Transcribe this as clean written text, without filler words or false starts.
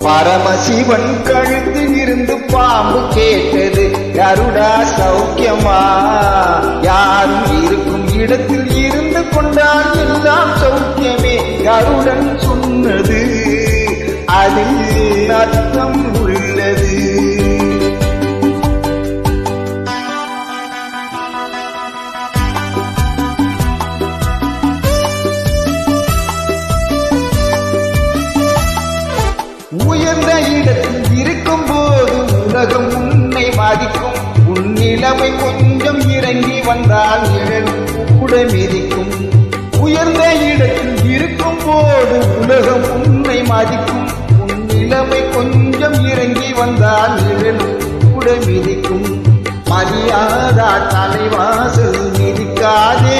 பரமசிவன் கழுத்தில் இருந்து பாம்பு கேட்டது, கருடா சௌக்கியமா? யாரும் இருக்கும் இடத்தில் இருந்து கொண்டால் எல்லாம் சௌக்கியமே. கருடன் சொன்னது அதில் அர்த்தம் உள்ளது. உயர்ந்த இடத்தில் இருக்கும் போது உலகம் உன்னை பாதிக்கும். உன் நிலைமை கொஞ்சம் இறங்கி வந்தால் நிழல் கூட மிதிக்கும். உயர்ந்த இடத்தில் இருக்கும் போது உலகம் உன்னை மதிக்கும். உன் நிலைமை கொஞ்சம் இறங்கி வந்தால் நிழல் கூட மிதிக்கும். மரியாதா தலைவாசல் மிதிக்காதே.